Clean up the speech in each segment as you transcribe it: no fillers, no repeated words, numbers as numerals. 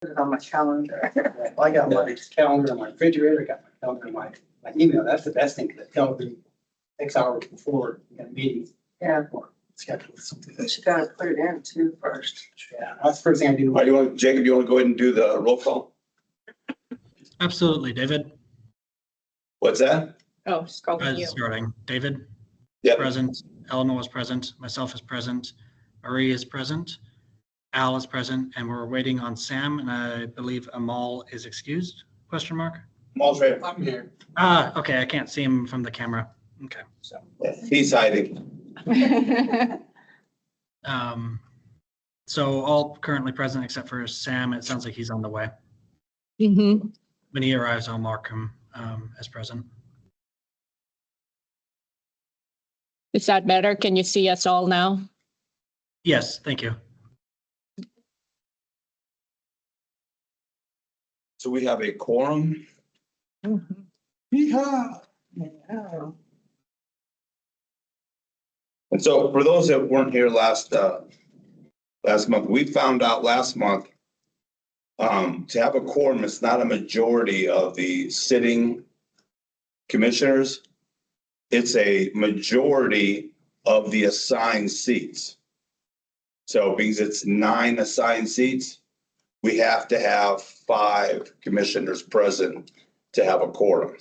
Put it on my calendar. I got my calendar on my refrigerator, I got my calendar on my email. That's the best thing, because it tells me 6 hours before the meeting Yeah, or schedule something. but you gotta put it in too first. Yeah, that's the first thing I do. All right, you want, Jacob, you want to go ahead and do the roll call? Absolutely, David. What's that? Oh, it's calling you. Starting. David, Yep. present. Eleanor is present. Myself is present. Marie is present. Al is present, and we're waiting on Sam, and I believe Amal is excused, question mark? Mal's right. I'm here. Ah, okay, I can't see him from the camera. Okay, so, He's hiding. so all currently present except for Sam. It sounds like he's on the way. Mhm. When he arrives, I'll mark him as present. Is that better? Can you see us all now? Yes, thank you. So we have a quorum. Yeehaw. And so for those that weren't here last month, we found out last month to have a quorum, it's not a majority of the sitting commissioners. It's a majority of the assigned seats. So because it's 9 assigned seats, we have to have 5 commissioners present to have a quorum.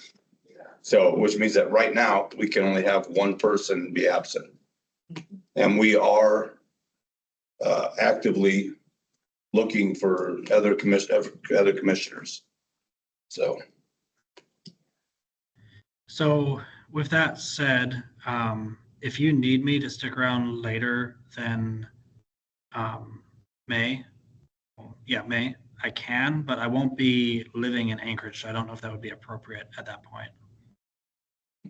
So, which means that right now, we can only have 1 person be absent. And we are actively looking for other commissioners. So, So with that said, if you need me to stick around later than May, I can, but I won't be living in Anchorage. So I don't know if that would be appropriate at that point.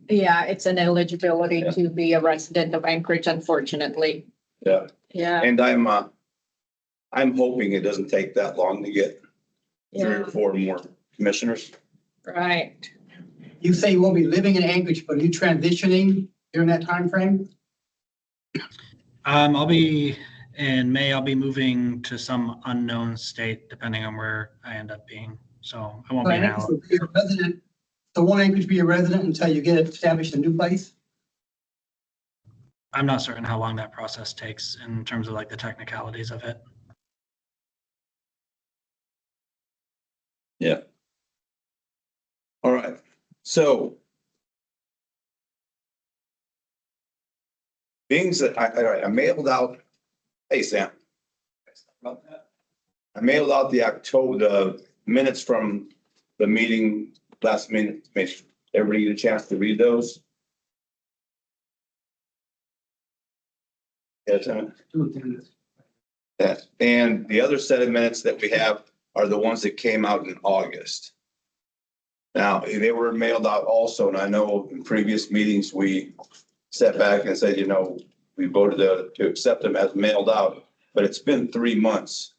Yeah, it's an eligibility to be a resident of Anchorage, unfortunately. yeah, Yeah. and I'm hoping it doesn't take that long to get 3 or Yeah, 4 more commissioners. right. You say you won't be living in Anchorage, but are you transitioning during that time frame? I'll be in May. I'll be moving to some unknown state, depending on where I end up being. So I won't So be an Anchorage hour. will be a resident. So won't Anchorage be a resident until you get established a new place? I'm not certain how long that process takes in terms of like the technicalities of it. Yeah. All right, so. Being that I mailed out, hey, Sam. I mailed out the minutes from the meeting last minute, make everybody get a chance to read those. Yes, yes, and the other set of minutes that we have are the ones that came out in August. Now, they were mailed out also, and I know in previous meetings, we sat back and said, you know, we voted to accept them as mailed out, but it's been 3 months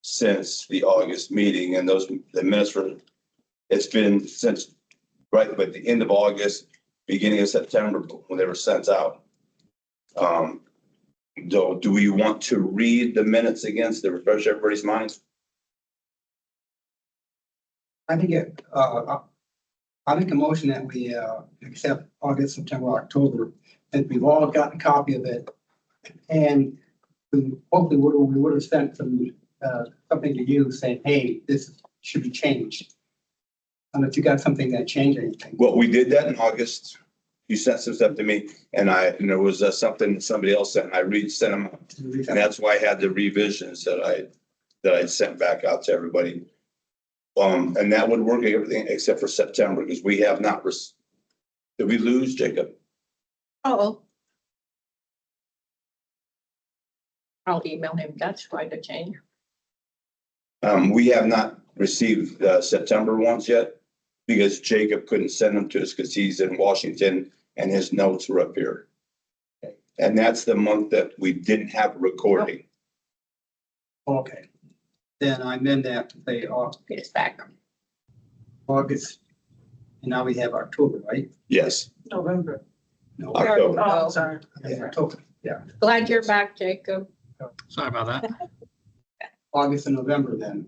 since the August meeting, and the minutes were, it's been since right by the end of August, beginning of September, when they were sent out. Do we want to read the minutes against to refresh everybody's minds? I think I make a motion that we accept August, September, October, and we've all gotten a copy of it. And we hopefully we would have sent some something to you saying, hey, this should be changed. I don't know if you got something that changed anything. Well, we did that in August. You sent some stuff to me, and there was something somebody else sent, and I sent them out. And that's why I had the revisions that I sent back out to everybody. And that would work everything except for September, because we have not, did we lose Jacob? Oh. I'll email him. That's quite a change. We have not received September ones yet, because Jacob couldn't send them to us because he's in Washington and his notes were up here. And that's the month that we didn't have a recording. Okay. Then I amend that to say It's back. August, and now we have October, right? Yes, November. No, October. Oh, sorry. yeah, October, yeah, Glad you're back, Jacob. Sorry about that. August and November then.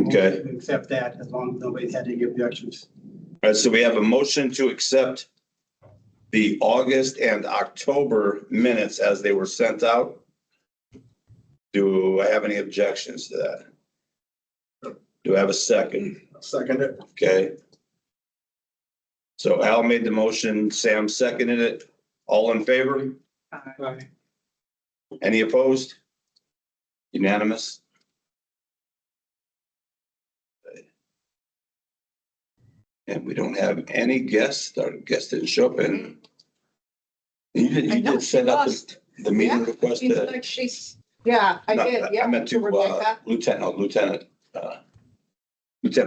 Okay. We accept that as long as nobody's had any objections. All right, so we have a motion to accept the August and October minutes as they were sent out. Do I have any objections to that? Do I have a second? Second it. Okay. So Al made the motion, Sam seconded it. All in favor? Aye. Any opposed? Unanimous? And we don't have any guests. Our guest didn't show up and you I know, did she send out lost. the meeting Yeah, request Seems to. like she's, yeah, I No, did, yeah. I meant to Rebecca. Lieutenant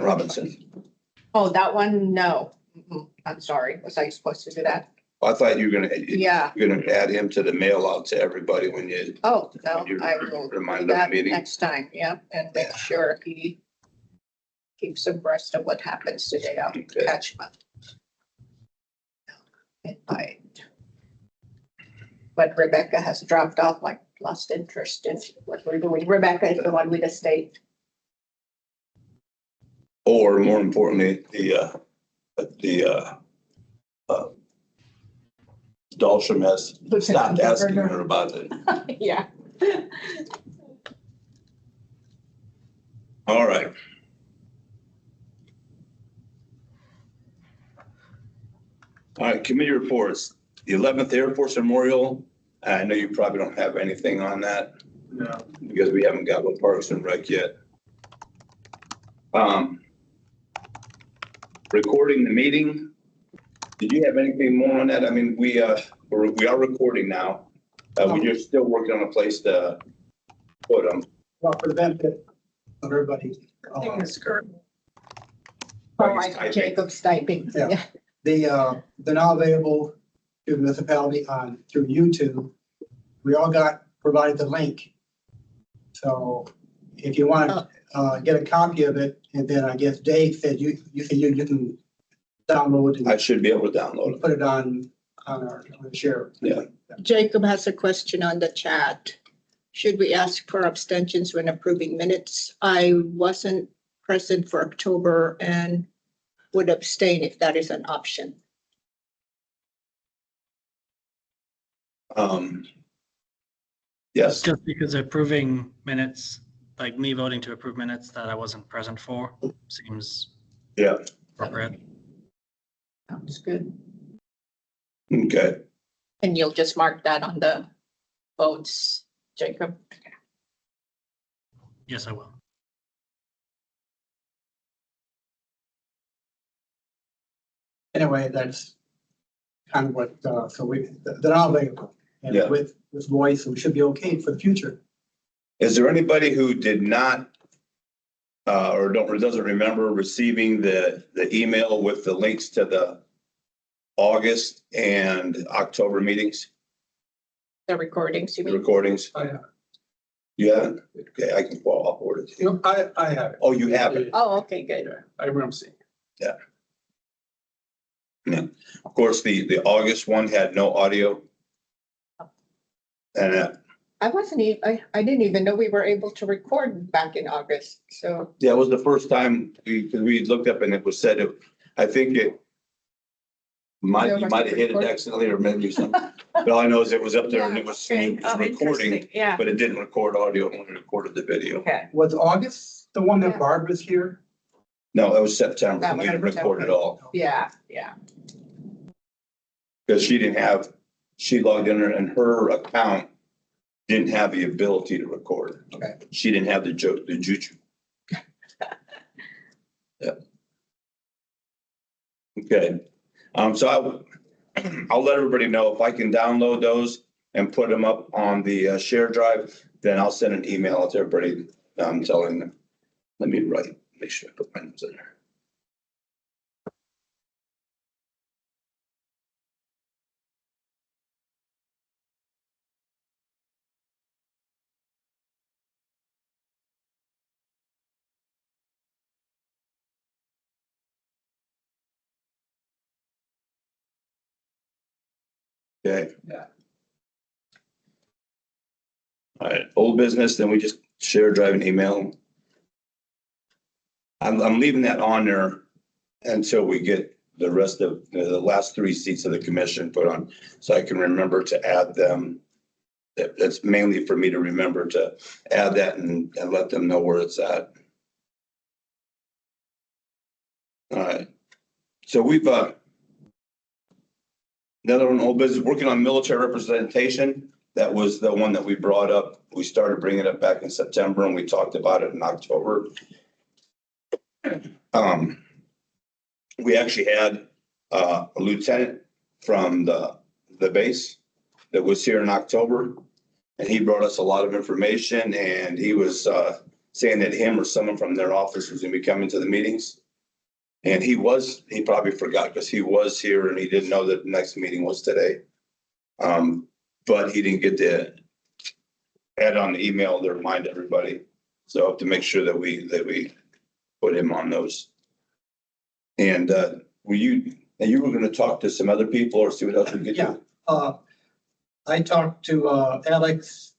Robinson. Oh, that one, no. I'm sorry. Was I supposed to do that? I thought you were gonna. Yeah. You're gonna add him to the mail out to everybody when you. Oh, no, You I will remind do of the that meeting. next time, yeah, and make sure he keeps abreast of what happens today. I'll Okay. catch him up. Invite. But Rebecca has dropped off, like lost interest in what we're doing. Rebecca is the one with the state. Or more importantly, Dalsham has stopped asking her about it. Yeah. All right. All right, committee reports. The 11th Air Force Memorial. I know you probably don't have anything on that. No. Because we haven't got with Parks and Rec yet. Recording the meeting. Did you have anything more on that? I mean, we are recording now. We're still working on a place to put them. Well, for the benefit of everybody. Oh, Jacob's typing. Yeah. They're now available to the municipality through YouTube. We all got provided the link. So if you want to get a copy of it, and then I guess Dave said you can download I and should be able to download it. put it on the share. Yeah. Jacob has a question on the chat. Should we ask for abstentions when approving minutes? I wasn't present for October and would abstain if that is an option. Yes, Just because approving minutes, like me voting to approve minutes that I wasn't present for seems yeah, appropriate. Sounds good. okay. And you'll just mark that on the votes, Jacob? Yes, I will. Anyway, that's kind of what, so they're all available. And Yeah. with voice, we should be okay for the future. Is there anybody who did not or doesn't remember receiving the email with the links to the August and October meetings, The recordings, you the mean? recordings? I have. You haven't? Okay, I can, well, I'll forward it to you. I have it. Oh, you have it. Oh, okay, good. I remember seeing it. Of course, the August one had no audio. And I wasn't I didn't even know we were able to record back in August, so. yeah, it was the first time we looked up and it was said, I think you might have hit it accidentally or maybe something. But all I know is it was up there and it was recording, Yeah. but it didn't record audio, it only recorded the video. Okay. Was August the one Yeah. that Barbara's here? No, it was September. That We was didn't record it September. all Yeah. because she logged in and her account didn't have the ability to record. Okay. She didn't have the juju. Yeah. Okay, so I'll let everybody know if I can download those and put them up on the share drive, then I'll send an email out to everybody, telling them, let me make sure I put my names in there. Okay. Yeah. All right, old business, then we just share, drive and email. I'm leaving that on there until we get the rest of the last 3 seats of the commission put on, so I can remember to add them. That's mainly for me to remember to add that and let them know where it's at. All right. So we've, another one, old business, working on military representation. That was the one that we brought up. We started bringing it up back in September and we talked about it in October. We actually had a lieutenant from the base that was here in October. And he brought us a lot of information and he was saying that him or someone from their office was gonna be coming to the meetings. And he probably forgot because he was here and he didn't know that the next meeting was today. But he didn't get to add on the email to remind everybody. So I have to make sure that we put him on those. And you were gonna talk to some other people or see what else we could Yeah. do? I talked to Alex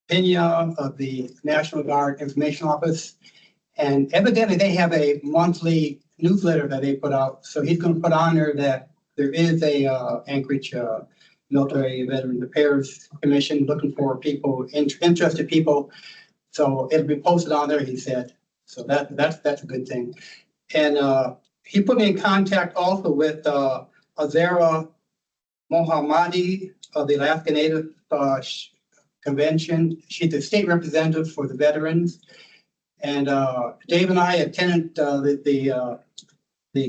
Pena of the National Guard Information Office. And evidently they have a monthly newsletter that they put out. So he's gonna put on there that there is a Anchorage Military Veteran Affairs Commission looking for people, interested people. So it'll be posted on there, he said. So that's a good thing. And he put me in contact also with Azara Mohammadi of the Alaska Native Convention. She's the state representative for the veterans. And Dave and I attended the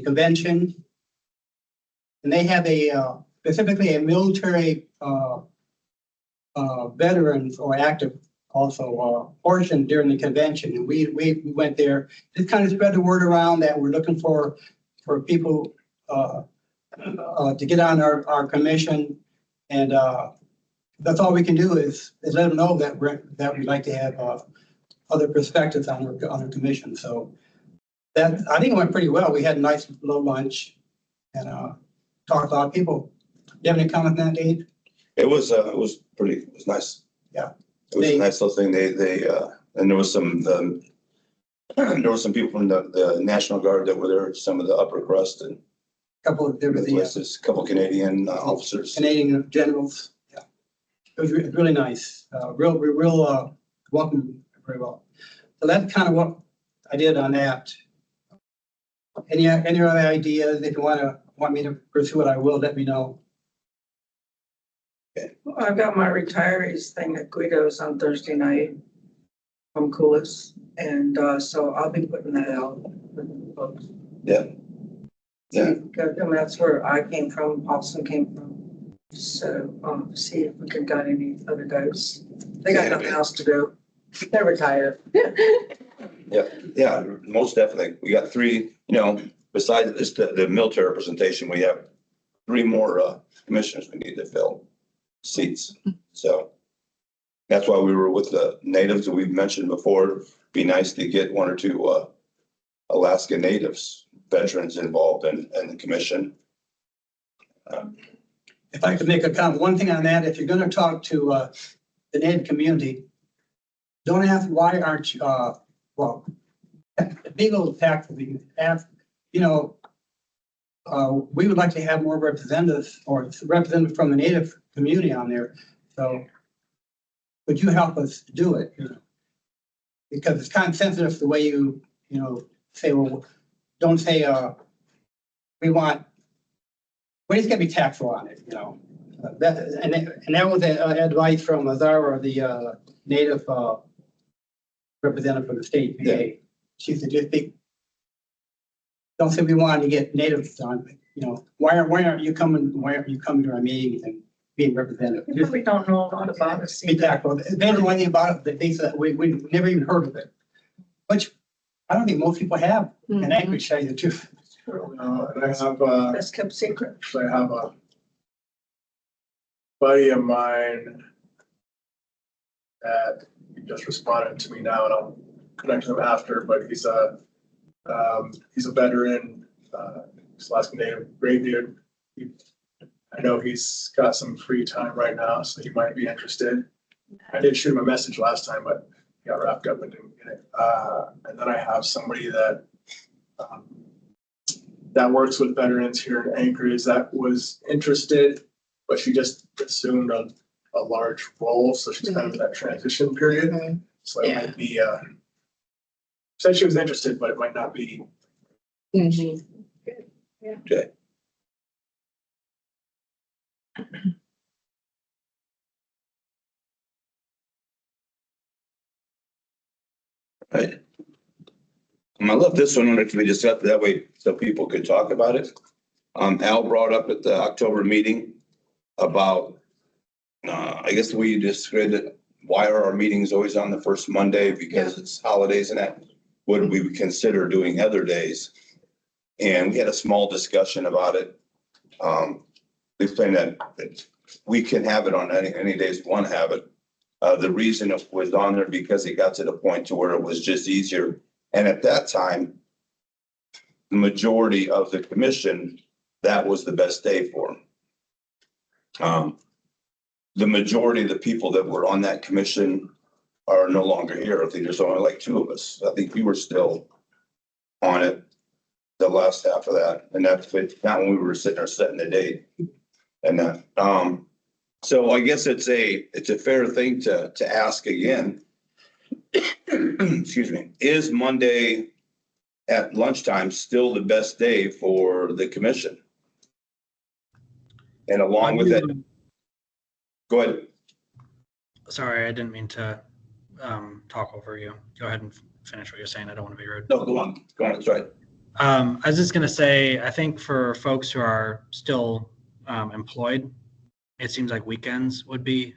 convention. And they have specifically a military veterans or active also portion during the convention. And we went there, just kind of spread the word around that we're looking for people to get on our commission. And that's all we can do is let them know that we'd like to have other perspectives on our commission. So that, I think it went pretty well. We had a nice little lunch and talked to a lot of people. Do you have any comment on that, Dave? It was nice. Yeah. It was a nice little thing. And there was some people from the National Guard that were there, some of the upper crust and Couple of different places, a couple Canadian officers. Canadian generals. Yeah. It was really nice. Real welcome very well. So that's kind of what I did on that. Any other ideas? If you want me to pursue it, I will. Let me know. Well, I've got my retirees thing at Guido's on Thursday night from Coolis. And so I'll be putting that out for the folks. Yeah. Yeah. And that's where I came from, Austin came from. So see if we can got any other guys. They got nothing else to do. They're retired. Yeah, most definitely. We got 3, besides this, the military representation, we have 3 more commissioners we need to fill seats. So that's why we were with the natives that we've mentioned before. Be nice to get 1 or 2 Alaska Natives veterans involved in the commission. If I could make a comment, one thing on that, if you're going to talk to the Native community, don't ask why aren't you, well, big old tactful, ask, we would like to have more representatives or representatives from the Native community on there. So would you help us do it? Because it's kind of sensitive the way you say, well, don't say, we just gotta be tactful on it, that was advice from Azara, the Native representative for the state VA. She said, don't say we wanted to get natives on, why aren't you coming to our meetings and being represented? You probably don't know a lot about it. Be tactful. They don't know anything about it. They said, we never even heard of it. Which I don't think most people have in Anchorage, to tell you the truth. And I have, That's kept secret. so I have a buddy of mine that he just responded to me now, and I'll connect him after, but he's a veteran, he's Alaska Native, great dude. I know he's got some free time right now, so he might be interested. I did shoot him a message last time, but he got wrapped up and didn't get it. And then I have somebody that that works with veterans here in Anchorage that was interested, but she just assumed a large role, so she's kind of in that transition period. Mhm. So it might be, said she was interested, but it might not be. Mhm. Okay. Right. I left this one on it to be discussed that way so people could talk about it. Al brought up at the October meeting about, I guess the way you described it, why are our meetings always on the first Monday? Because it's holidays and that, would we consider doing other days? And we had a small discussion about it. We explained that we can have it on any days we want to have it. The reason it was on there because it got to the point to where it was just easier. And at that time, the majority of the commission, that was the best day for them. The majority of the people that were on that commission are no longer here. I think there's only like two of us. I think we were still on it the last half of that. And that's not when we were sitting there setting the date. And that, so I guess it's a fair thing to ask again. Excuse me, is Monday at lunchtime still the best day for the commission? And along with it, go ahead. Sorry, I didn't mean to talk over you. Go ahead and finish what you're saying. I don't want to be rude. No, go on, that's right. I was just going to say, I think for folks who are still employed, it seems like weekends would be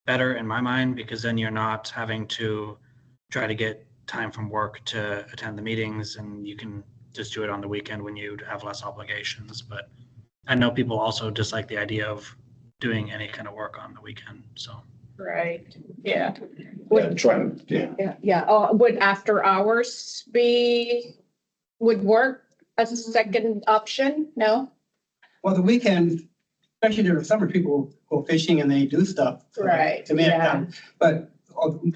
better in my mind, because then you're not having to try to get time from work to attend the meetings, and you can just do it on the weekend when you have less obligations. But I know people also dislike the idea of doing any kind of work on the weekend, so. Right, yeah. Yeah, trying, yeah. Yeah. Would after hours would work as a second option? No? Well, the weekend, especially during summer, people go fishing and they do stuff. Right, To me, yeah. but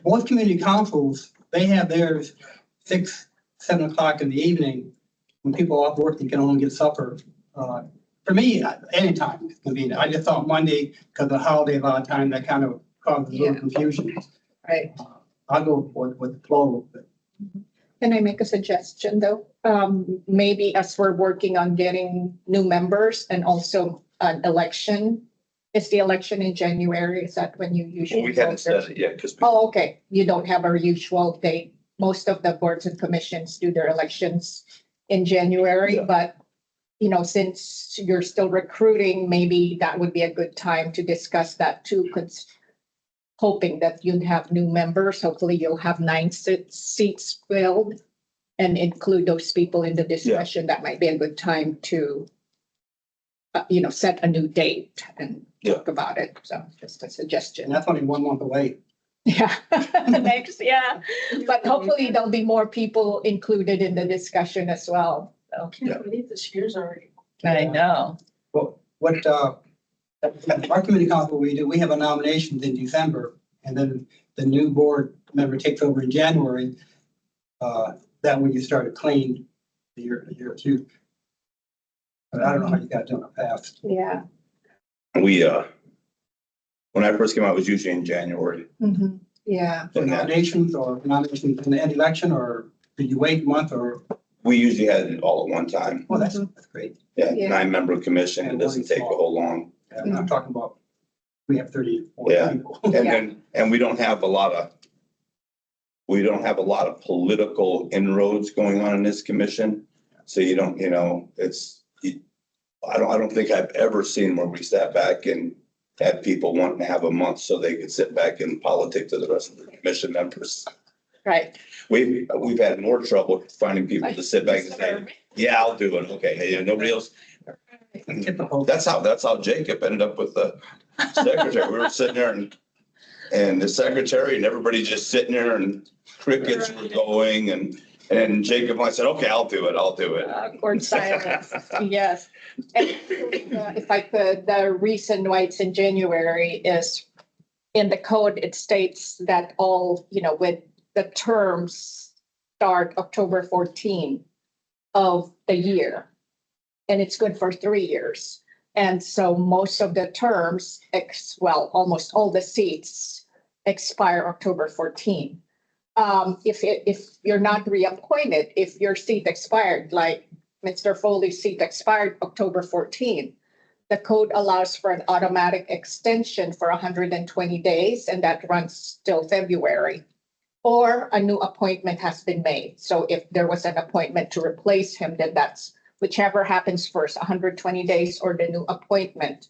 both community councils, they have theirs 6, 7 o'clock in the evening. When people are off work, they can only get supper. For me, anytime is convenient. I just thought Monday, because of the holiday, a lot of time, that kind of causes a little Yeah. confusion. Right. I'll go with the flow. Can I make a suggestion though? Maybe as we're working on getting new members and also an election. Is the election in January? Is that when you usually? We hadn't vote? said it yet because Oh, okay. You don't have a usual date. Most of the boards and commissions do their elections in January, Yeah. but you know, since you're still recruiting, maybe that would be a good time to discuss that too, because hoping that you'd have new members. Hopefully you'll have 9 seats filled and include those people in the discussion. That might be a good time to set a new date and talk about it. So just a And suggestion. that's only 1 month away. Yeah, next, yeah. But hopefully there'll be more people included in the discussion as well. So Can't believe this year's already. I know. Well, what, our community council, we have a nominations in December, and then the new board member takes over in January. That way you start a clean a year or two. But I don't know how you got done in the past. Yeah. we, when I first came out, it was usually in January. Mhm. Yeah. So And that, nominations in the end election, or did you wait a month, or, we usually had it all at one time. well, that's great. Yeah, Yeah. 9-member commission. It doesn't take a whole long. And I'm talking about, we have 34 Yeah. people. And we don't have a lot of political inroads going on in this commission. So you don't, I don't think I've ever seen where we sat back and had people wanting to have a month so they could sit back and politic to the rest of the commission members. Right. We've had more trouble finding people to sit back and say, yeah, I'll do it. Okay, nobody else. Get the whole- That's how Jacob ended up with the secretary. We were sitting there and the secretary and everybody just sitting there and crickets were going and Jacob and I said, okay, I'll do it. Awkward silence, yes. And if I could, the reason why it's in January is in the code, it states that all, with the terms start October 14. of the year. And it's good for 3 years. And so most of the terms, almost all the seats expire October 14. If you're not reappointed, if your seat expired, like Mr. Foley's seat expired October 14, the code allows for an automatic extension for 120 days, and that runs till February. Or a new appointment has been made. So if there was an appointment to replace him, then that's whichever happens first, 120 days or the new appointment.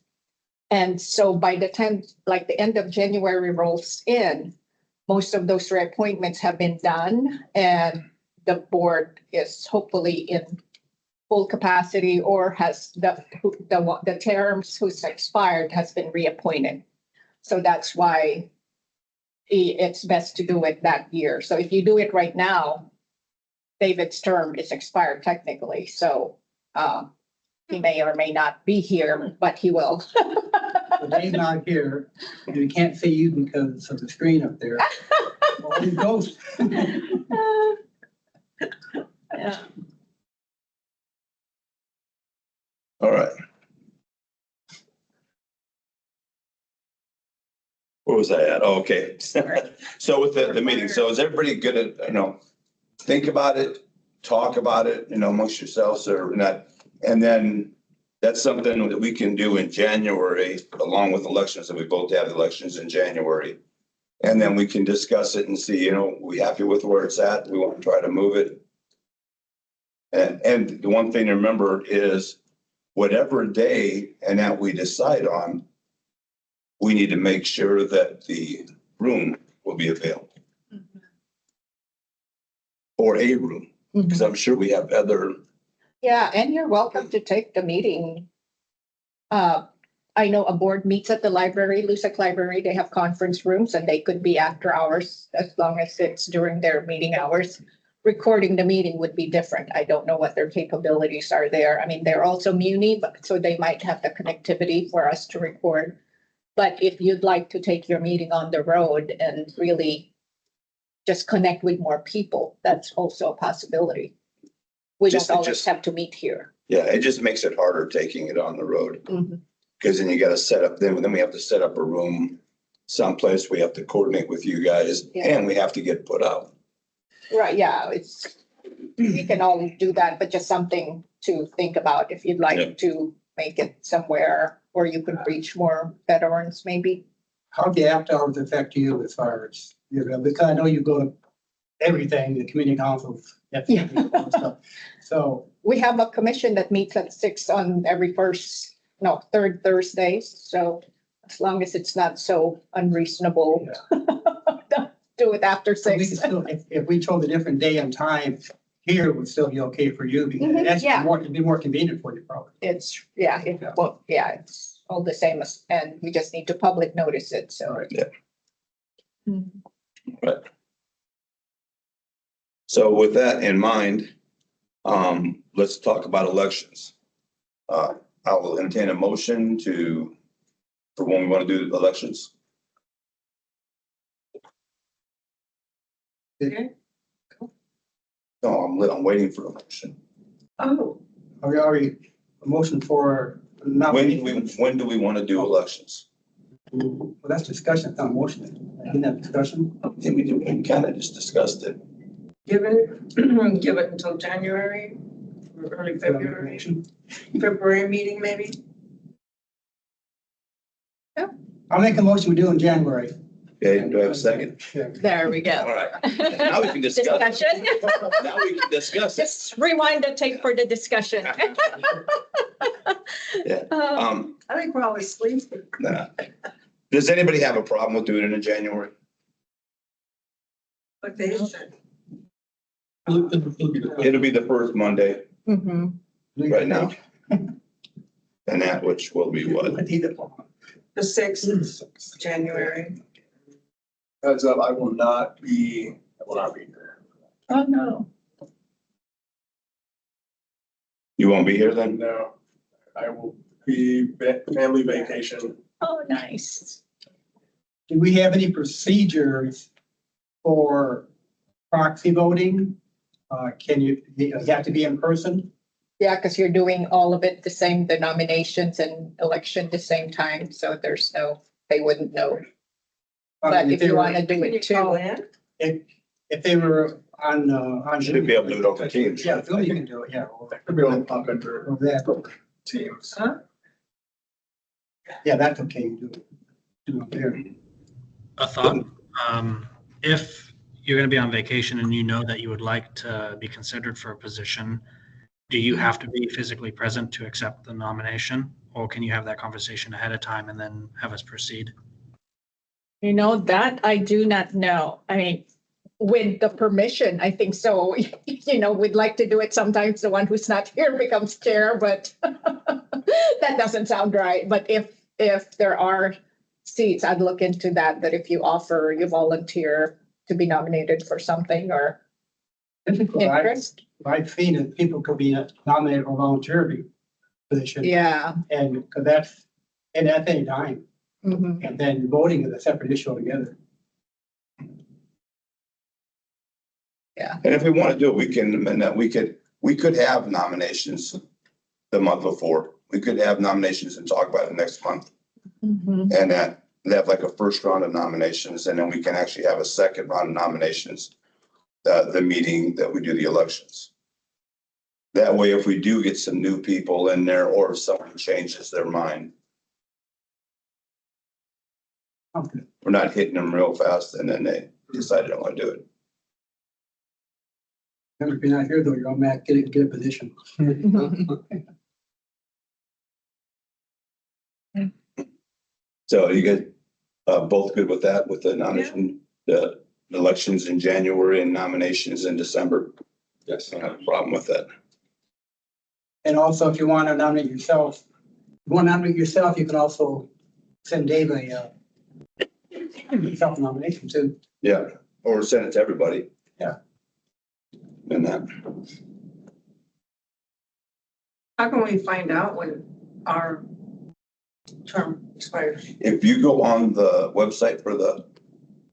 And so by the time, like the end of January rolls in, most of those reappointments have been done, and the board is hopefully in full capacity or has the terms who's expired has been reappointed. So that's why it's best to do it that year. So if you do it right now, David's term is expired technically, so he may or may not be here, but he will. But he's not here. We can't see you because of the screen up there. Well, he goes. Yeah. All right. Where was I at? Oh, okay. So with the meeting, so is everybody good at, think about it, talk about it, amongst yourselves or not? And then that's something that we can do in January, along with elections, and we both have elections in January. And then we can discuss it and see, we happy with where it's at? We want to try to move it. And the one thing to remember is whatever day and that we decide on, we need to make sure that the room will be available. Or a room, because I'm sure we have other. Yeah, and you're welcome to take the meeting. I know a board meets at the library, Lusac Library. They have conference rooms and they could be after hours as long as it's during their meeting hours. Recording the meeting would be different. I don't know what their capabilities are there. I mean, they're also muni, but so they might have the connectivity for us to record. But if you'd like to take your meeting on the road and really just connect with more people, that's also a possibility. We don't always have to meet here. Yeah, it just makes it harder taking it on the road. Because then you got to set up, then we have to set up a room someplace. We have to coordinate with you guys and we have to get put out. Right, yeah, we can all do that, but just something to think about if you'd like to make it somewhere where you could reach more veterans, maybe. How do the after hours affect you as far as, because I know you go to everything, the community councils. Stuff. So We have a commission that meets at 6 on every third Thursdays, so as long as it's not so unreasonable. Don't do it after we can 6. still, if we chose a different day and time, here would still be okay for you because that's it'd be more convenient for you probably. It's it's all the same and we just need to public notice it, so. Right. So with that in mind, let's talk about elections. I will entertain a motion for when we want to do elections. Okay. No, I'm waiting for a motion. Oh, Are we already a motion for When do we want to do elections? Well, that's discussion, it's not motion. Isn't that discussion? I think we kind of just discussed it. give it until January or early February meeting maybe. I'll make a motion we do in January. Okay, do I have a second? There we All go. right. Now we can discuss. Discussion. Now we can discuss it. Just rewind the tape for the discussion. Yeah. I think we're always sleeping. Nah. Does anybody have a problem with doing it in January? But they should. It'll be the first Monday right now. And that which will be what? The 6th of January. Heads up, I will not be there. Oh, no. You won't be here then? No, I will be family vacation. Oh, nice. Do we have any procedures for proxy voting? Can you have to be in person? Yeah, because you're doing all of it the same, the nominations and election the same time, so there's no, they wouldn't know. But if they you were- want to do Can you it call too. in? If they were on. Should be able to do it over Teams. Yeah, Zoom you can do it, yeah. Or That could be able to pop under or that, Teams. yeah, that's okay, you do it. Do it there. A thought, if you're gonna be on vacation and you know that you would like to be considered for a position, do you have to be physically present to accept the nomination? Or can you have that conversation ahead of time and then have us proceed? You know, that I do not know. I mean, with the permission, I think so. You know, we'd like to do it. Sometimes the one who's not here becomes chair, but that doesn't sound right. But if there are seats, I'd look into that, that if you offer, you volunteer to be nominated for something or Typically, interest. I've seen that people could be nominated for volunteer position. Yeah. And because that's at any time, Mhm. and then voting is a separate issue altogether. And if we want to do it, we can amend that. We could have nominations the month before. We could have nominations and talk about it next month. Mhm. And that, they have like a first round of nominations, and then we can actually have a second round of nominations, the meeting that we do the elections. That way, if we do get some new people in there, or if someone changes their mind, Okay. we're not hitting them real fast and then they decide they don't want to do it. Remember, if you're not here though, you're on Mac, get a position. So you guys, both good with that, with the nomination, the elections in January and nominations in December? Yes. I don't have a problem with that. And also, if you want to nominate yourself, you can also send Dave a self-nomination too. Yeah, or send it to everybody. Yeah. And that, How can we find out when our term expires? if you go on the website for the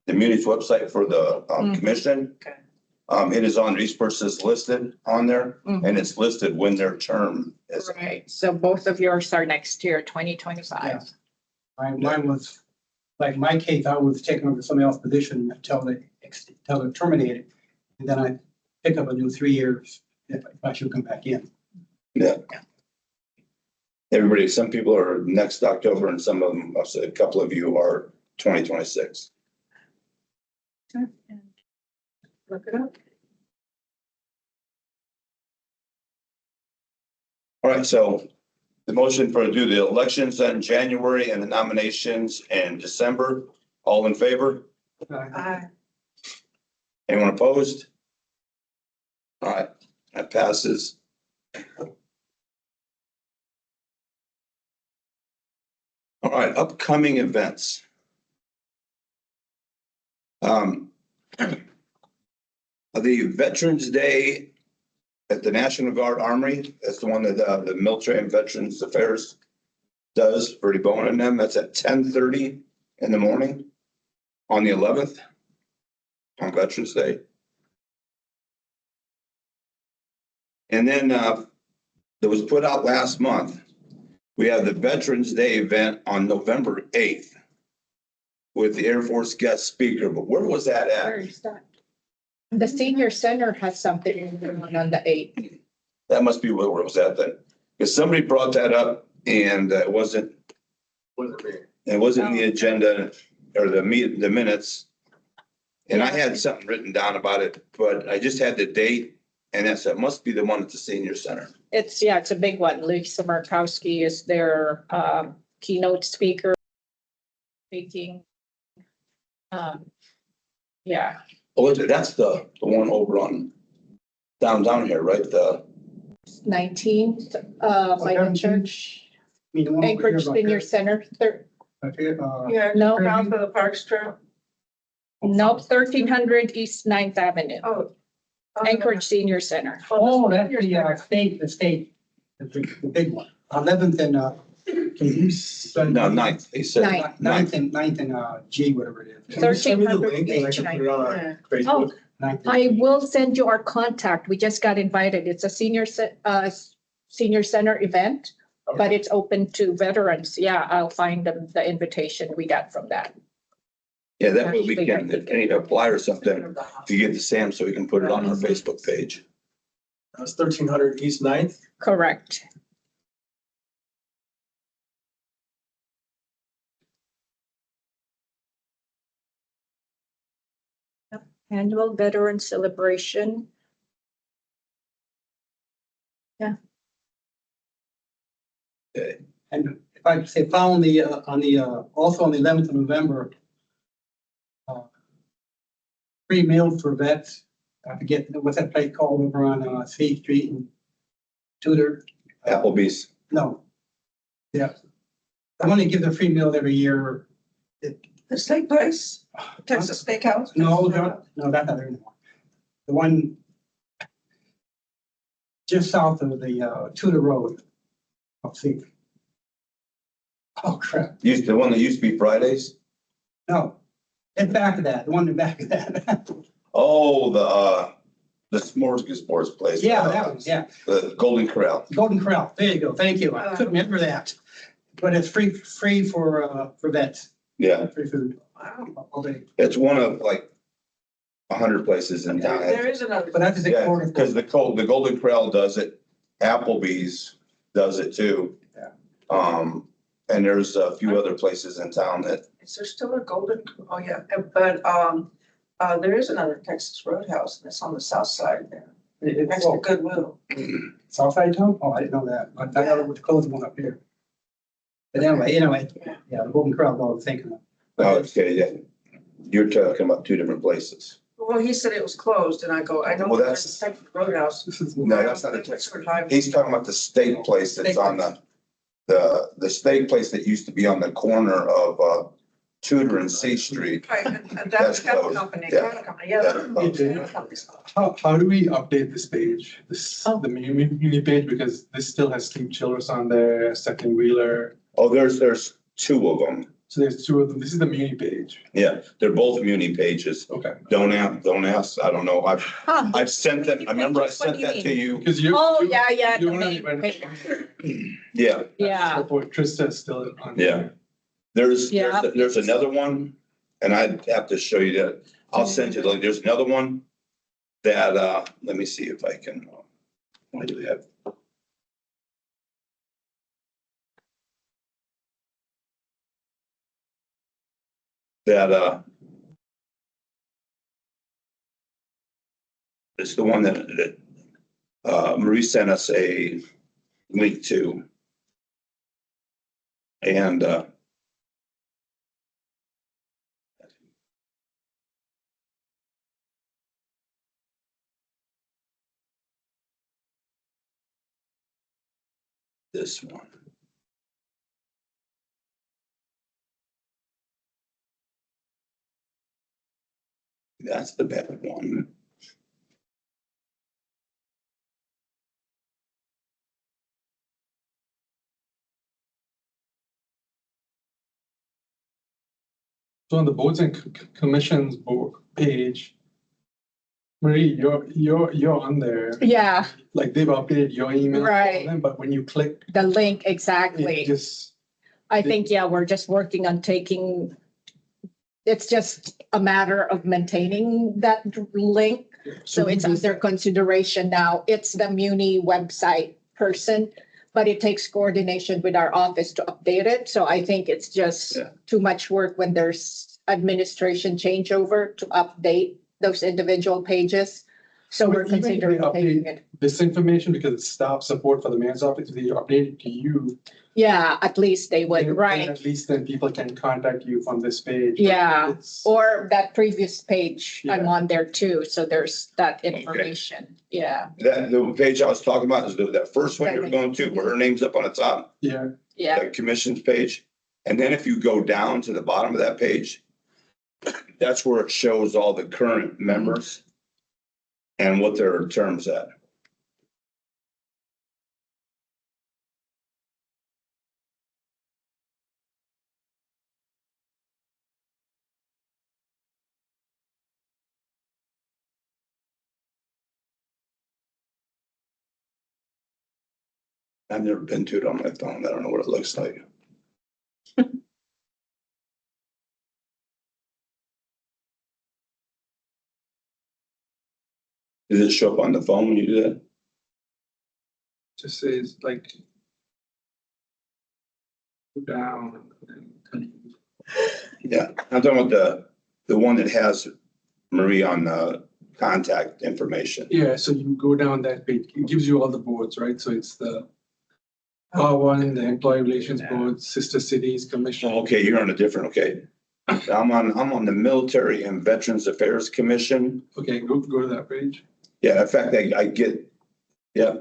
Muni's website for the Mhm. commission, Okay. it is on, each person's listed on there, Mhm. and it's listed when their term is. Right, so both of yours are next year, 2025. Mine was, like my case, I was taking over somebody else's position until they terminated. And then I pick up a new 3 years if I should come back in. Yeah. Everybody, some people are next October and some of them, I'll say a couple of you are 2026. Look it up. All right, so the motion for to do the elections in January and the nominations in December, all in favor? Anyone opposed? All right, that passes. All right, upcoming events. The Veterans Day at the National Guard Armory, that's the one that the Military and Veterans Affairs does for Debona and them. That's at 10:30 in the morning on the 11th on Veterans Day. And then that was put out last month. We have the Veterans Day event on November 8th with the Air Force guest speaker. But where was that Where at? is that? The senior center has something going on the 8th. That must be where it was at then. Because somebody brought that up and it wasn't Wasn't me. in the agenda or the minutes. And I had something written down about it, but I just had the date and that's, it must be the one at the senior center. It's a big one. Lisa Markowski is their keynote speaker. Speaking. Yeah, Oh, that's the one over on down here, right? The 19th, by the church, I mean, the one over here Anchorage about Senior that, Center, Yeah. No. Down for the Park Strip. nope, 1300 East 9th Avenue, Oh. Anchorage Senior Center. Oh, that's the state, the big one. 11th and, no, 9th, he said. Ninth. 9th and G, whatever it is. Can you send me the 1300 link and I can put it on our Yeah. Facebook? I will send you our contact. We just got invited. It's a senior center event, but it's open to veterans. Yeah, I'll find them the invitation we got from that. Yeah, that way we can, if any apply or something, if you get to Sam, so we can put it on our Facebook page. That's 1300 East 9th. Correct. Annual Veteran Celebration. And if I say found also on the 11th of November, free meals for vets. I forget, what's that place called over on, C Street and Tudor? Applebee's. No. Yeah. I want to give them free meal every year. The steak place, Texas Steakhouse? No, that's not there anymore. The one just south of the, Tudor Road. I'll see. Oh, crap. The one that used to be Fridays? No, it's back of that, the one in back of that. Oh, the smorgasbord place. Yeah, that one, yeah. The Golden Corral. Golden Corral, there you go, thank you. I couldn't remember that. But it's free for vets, Yeah, free food. Wow. all day. it's one of like 100 places in town. There is another. But that's the Yeah, quarter. because the Golden Corral does it. Applebee's does it too. Yeah. And there's a few other places in town that, Is there still a golden, oh yeah, but, there is another Texas Roadhouse and it's on the south side there, next to Goodwill. Southside town? Oh, I didn't know that. I know it was closed one up here. But anyway, yeah, the Golden Corral, I was thinking of. oh, okay, yeah. You're talking about two different places. Well, he said it was closed and I go, I know Well, there's a Texas Roadhouse. No, that's not a Texas. He's talking about the steak place that's on the steak place that used to be on the corner of Tudor and C Street. Right, and That's that's cattle closed. company, Yeah. cattle company, yeah. That's closed. cattle company's closed. How do we update this page, Oh. the muni page, because this still has Steve Childress on there, Second Wheeler, Oh, there's two of them. so there's two of them, this is the muni page, Yeah, they're both muni pages. okay. Don't ask, I don't know. Huh. I've sent them, I remember I What sent do you that to you. Because you. Oh, you- yeah, you the only main went- page. Yeah, Yeah. Trista is still on. yeah. There's Yeah. another one, and I'd have to show you that. I'll send you, there's another one that, let me see if I can, what do we have? That, it's the one that Marie sent us a link to. And, this one. That's the bad one. So on the boards and commissions board page, Marie, you're on there, Yeah, like they've updated your email. for Right. them, But when you click, the link, it exactly. just, I think, yeah, we're just working on it's just a matter of maintaining that link. So it's under consideration now. It's the Muni website person, but it takes coordination with our office to update it. So I think it's just Yeah. too much work when there's administration changeover to update those individual pages. So we're Even if they considering taking update- it. this information, because it's staff support for the mayor's office, they update it to you. Yeah, at least they would, then right? At least then people can contact you from this page. Yeah, It's- or that previous page, I'm Yeah. on there too, so there's that information, yeah, The page I was talking about is that first one you're going to, where her name's up on the top, Yeah, yeah. the commissions page. And then if you go down to the bottom of that page, that's where it shows all the current members and what their terms at. I've never been to it on my phone. I don't know what it looks like. Does it show up on the phone when you do that? Just says like. Go down. Yeah, I'm talking about the one that has Marie on the contact information. Yeah, so you go down that page, it gives you all the boards, right? So it's the R1, the Employee Relations Board, Sister Cities Commission. Okay, you're on a different, okay. I'm on the Military and Veterans Affairs Commission. Okay, go to that page. Yeah, in fact, I get, yeah.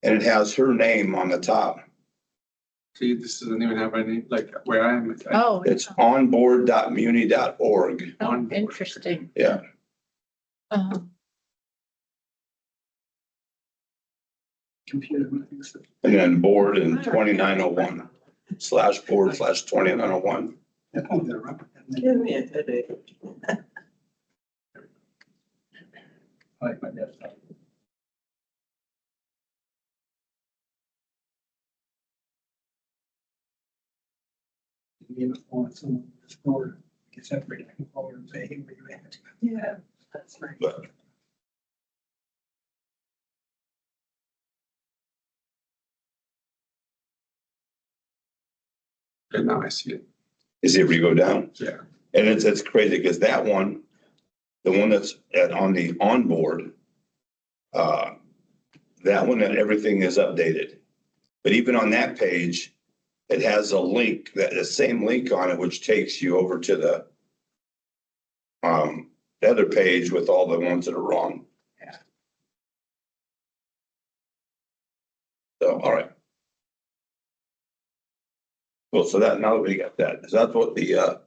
And it has her name on the top. See, this doesn't even have any, like where I am. Oh, It's onboard.muni.org. oh, interesting. Yeah, Computer. and then board in 2901/board/2901. That won't interrupt. Give me a headache. I like my desktop. Even if I want someone to store, get separated, I can call her and say, hey, where you at? Yeah, that's right. But And now I see it. you see if you go down. Yeah. And it's crazy because that one, the one that's on the onboard, that one, that everything is updated. But even on that page, it has a link, the same link on it, which takes you over to the other page with all the ones that are wrong. Yeah. So, all right. Well, so that, now that we got that, so that's what the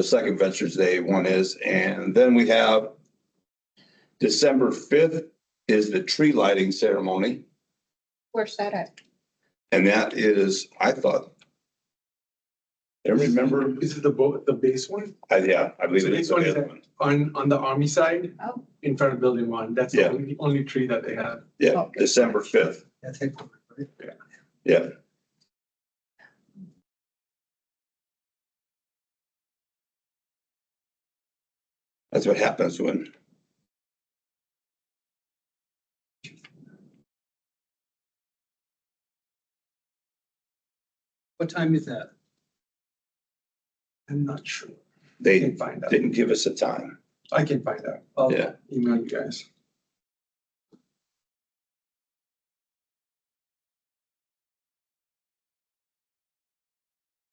second Veterans Day one is. And then we have December 5th is the tree lighting ceremony. Where's that at? And that is, I thought. I remember, Is it the base one? yeah, I believe So it this is the one is other one. on the army side, Oh, in front of building one. That's Yeah. the only tree that they have. Yeah, Okay. December 5th. That's it. Yeah. That's what happens when, What time is that? I'm not sure. I they can find out. didn't give us a time. I can find out. I'll Yeah. email you guys.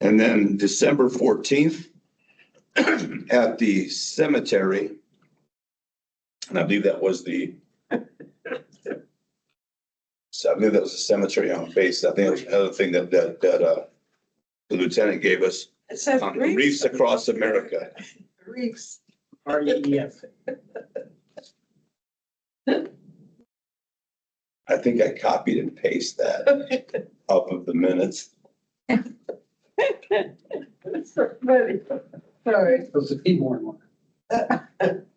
And then December 14th at the cemetery. And I believe that was so I believe that was the cemetery on base. I think it was another thing that the lieutenant gave us. It says Reefs across America. Reefs. REEF. I think I copied and pasted that off of the minutes. Sorry. Those are keyboard one.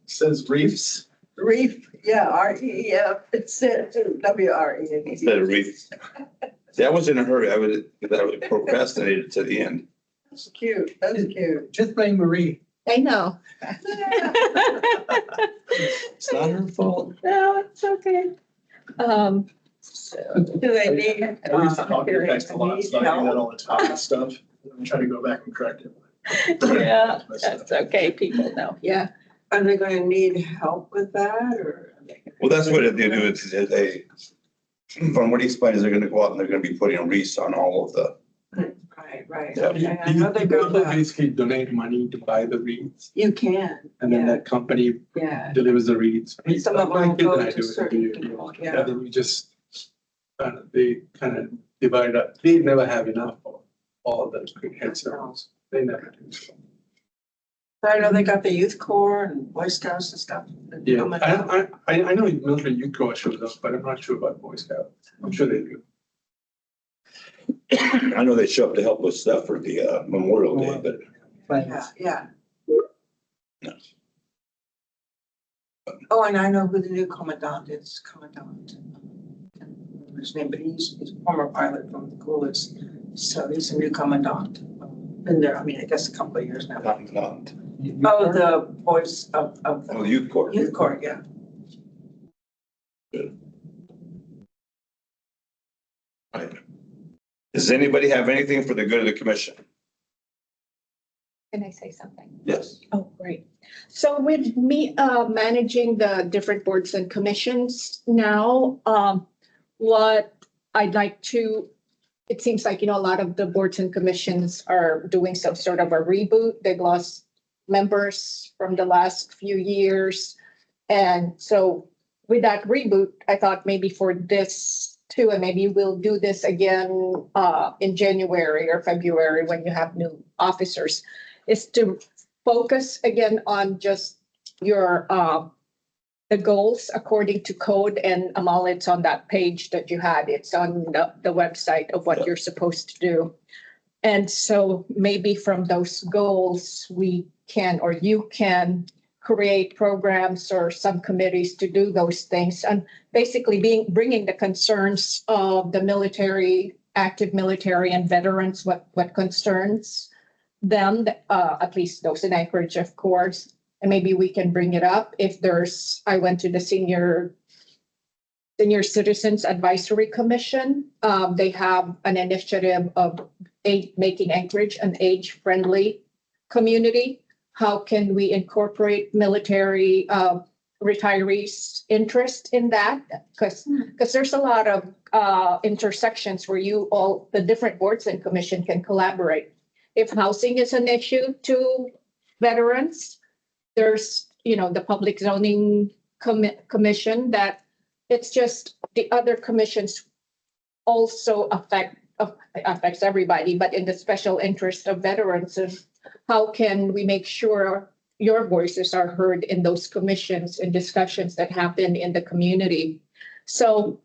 Says reefs. Reef, yeah, REEF, it said WREF. Instead of reefs. See, I was in a hurry. I would procrastinated to the end. That's cute, that's cute. Just blame Marie. I know. It's not her fault. No, it's okay. Do they need? I used to copy and paste a lot, need so I do that help? all the time and stuff. I'm trying to go back and correct it. Yeah, that's okay. People know. Yeah. Are they gonna need help with that or? Well, that's what they do. Is they, from what he explained, is they're gonna go out and they're gonna be putting wreaths on all of the, Right. Yeah. Okay, I know they go People back. basically donate money to buy the reeds, You can, and then yeah, that company yeah. delivers the reeds. Some of My them kid go and I to do it certain every year. people, Yeah, yeah. then you just, they kind of divide up. They never have enough of all the head servers. They never do. So. I know they got the youth corps and Boy Scouts and stuff. that Yeah, come out. I know military youth corps shows up, but I'm not sure about Boy Scouts. I'm sure they do. I know they show up to help with stuff for the Memorial Day, but Yeah, yeah. No. Oh, and I know who the new commandant is, Commandant. his name, but he's a former pilot from the coolest. So he's a new commandant. Been there, I mean, I guess a couple of years now. Commandant. Oh, the voice of Oh, the the youth court. youth court, yeah. Right. Does anybody have anything for the good of the commission? Can I say something? Yes. Oh, great. So with me managing the different boards and commissions now, what I'd like to, it seems like, a lot of the boards and commissions are doing some sort of a reboot. They've lost members from the last few years. And so with that reboot, I thought maybe for this too, and maybe we'll do this again in January or February when you have new officers, is to focus again on just your the goals according to code, and Amal, it's on that page that you had. It's on the website of what you're supposed to do. And so maybe from those goals, we can, or you can create programs or some committees to do those things. And basically bringing the concerns of the military, active military and veterans, what concerns them, at least those in Anchorage, of course. And maybe we can bring it up if I went to the Senior Citizens Advisory Commission. They have an initiative of making Anchorage an age-friendly community. How can we incorporate military retirees' interest in that? Because there's a lot of intersections where the different boards and commission can collaborate. If housing is an issue to veterans, there's, the Public Zoning Commission, that it's just the other commissions also affects everybody, but in the special interest of veterans. And how can we make sure your voices are heard in those commissions and discussions that happen in the community? So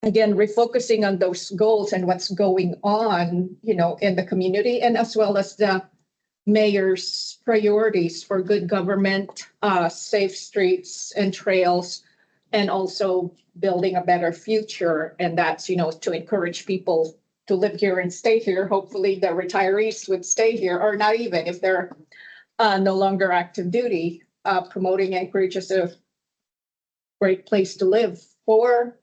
again, refocusing on those goals and what's going on, in the community, and as well as the mayor's priorities for good government, safe streets and trails, and also building a better future. And that's, to encourage people to live here and stay here. Hopefully the retirees would stay here, or not even if they're no longer active duty, promoting Anchorage as a great place to live for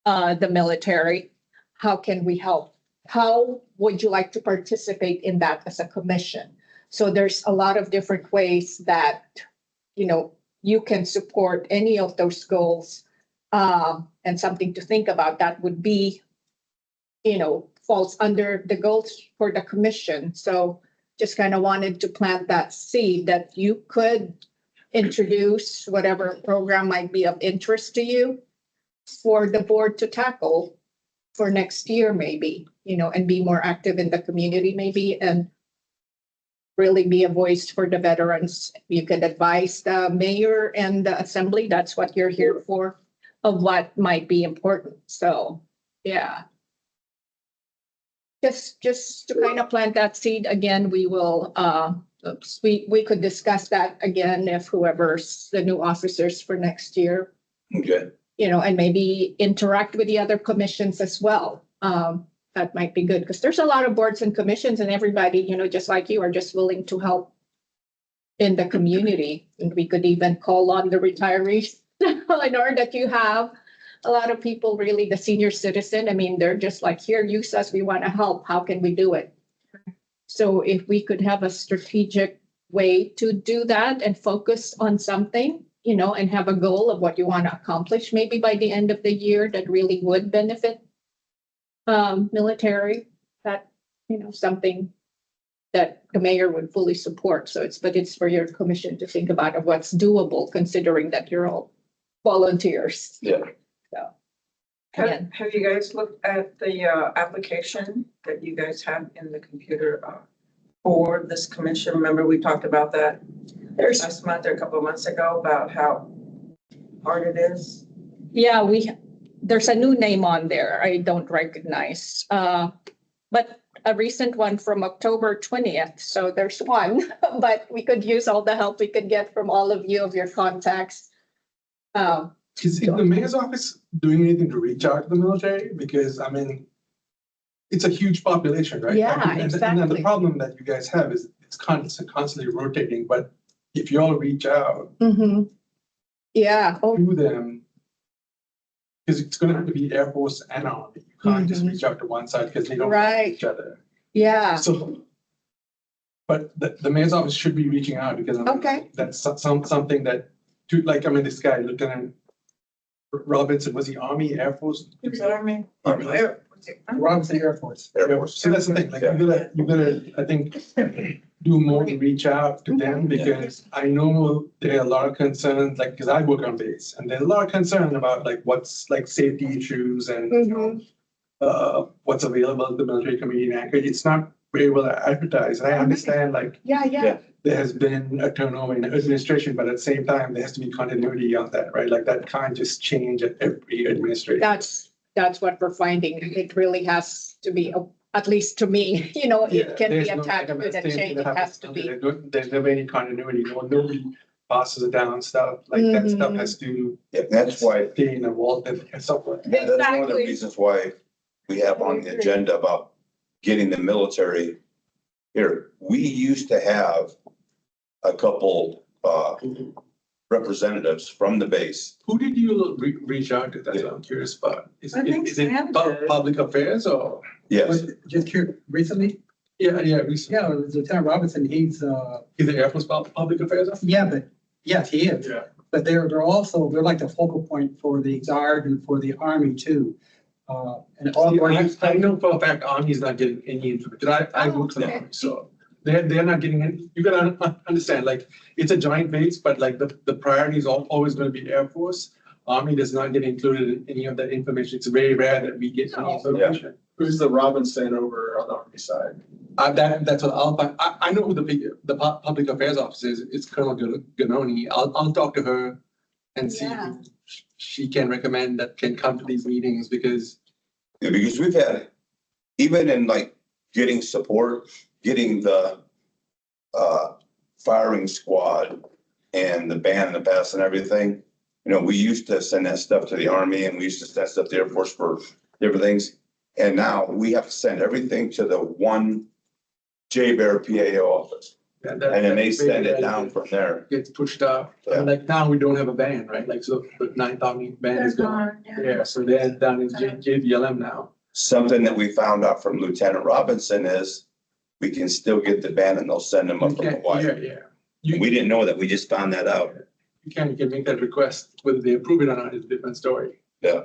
the military. How can we help? How would you like to participate in that as a commission? So there's a lot of different ways that, you can support any of those goals, and something to think about that would be, falls under the goals for the commission. So just kind of wanted to plant that seed that you could introduce whatever program might be of interest to you for the board to tackle for next year, maybe, and be more active in the community, maybe, and really be a voice for the veterans. You could advise the mayor and the assembly, that's what you're here for, of what might be important. So, yeah. Just to kind of plant that seed again, we will, we could discuss that again if whoever's the new officers for next year, Okay. and maybe interact with the other commissions as well. That might be good, because there's a lot of boards and commissions, and everybody, just like you, are just willing to help in the community. And we could even call on the retirees. I know that you have a lot of people, really, the senior citizen. I mean, they're just like, here, use us. We want to help. How can we do it? So if we could have a strategic way to do that and focus on something, and have a goal of what you want to accomplish, maybe by the end of the year, that really would benefit military, that, something that the mayor would fully support. So it's for your commission to think about of what's doable, considering that you're all volunteers. Yeah. So. Have Again, have you guys looked at the application that you guys have in the computer for this commission? Remember, we talked about that last month or a couple of months ago about how hard it is? yeah, there's a new name on there I don't recognize, but a recent one from October 20th. So there's one, but we could use all the help we could get from all of you, of your contacts. Is the mayor's office doing anything to reach out to the military? Because, I mean, it's a huge population, right? Yeah, And then the exactly. problem that you guys have is it's constantly rotating, but if you all reach out Yeah, oh, to them, because it's gonna have to be Air Force and Army. You can't just reach out to one side because they don't know Right. each other. yeah, So, but the mayor's office should be reaching out because I mean, Okay. that's something that, to like, I mean, this guy, Lieutenant Robinson, was he Army, Air Force? Who's that, Army? Army. Robinson Air Force. Air Force. So that's the thing, like, you gotta, I think, do more to reach out to them, because I know there are a lot of concerns, like, because I work on base, and there's a lot of concern about like what's like safety issues and what's available at the military community in Anchorage. It's not very well advertised, and I understand like yeah. there has been a turnover in administration, but at the same time, there has to be continuity on that, right? Like that can't just change at every administration. That's what we're finding. It really has to be, at least to me, you know, Yeah, it can be there's no- attached to the same thing change. that It has happens to to be. me. There's never any continuity, nobody passes it down stuff, like that stuff has to Yeah, that's why, stay in a vault and stuff like that. that's one of the Exactly. reasons why we have on the agenda about getting the military here. We used to have a couple, representatives from the base. Who did you reach out to? That's what I'm curious about. I think Is it Sam did. public affairs or? Yes, Just here recently, Yeah, recently. yeah, Lieutenant Robinson, he's, Is the Air Force public affairs? yeah, but, yes, he is. Yeah. But they're also, they're like the focal point for the Guard and for the Army too. And all. I know for a fact Army's not getting any information. I Oh, work for the okay. Army, so they're not getting any, you gotta understand, like, it's a joint base, but like the priority is always gonna be Air Force. Army does not get included in any of that information. It's very rare that we get any Oh. information. Who's the Robinson over on the Army side? That's what I'll find. I know who the public affairs officer is. It's Colonel Ganoni. I'll talk to her and see Yeah. who she can recommend that can come to these meetings, because yeah, because we've had, even in like getting support, getting the firing squad and the band in the past and everything, you know, we used to send that stuff to the Army and we used to send stuff to the Air Force for different things. And now we have to send everything to the one J-Bear PAO office, and then they send it down from there. gets pushed up. Yeah. And like now we don't have a band, right? Like, so the 9th Army band is gone. Yeah, so they're down in JVLM now. Something that we found out from Lieutenant Robinson is we can still get the band and they'll send them up You from can, Hawaii. yeah. We didn't know that. We just found that out. You can make that request. Whether they approve it or not is a different story. That'd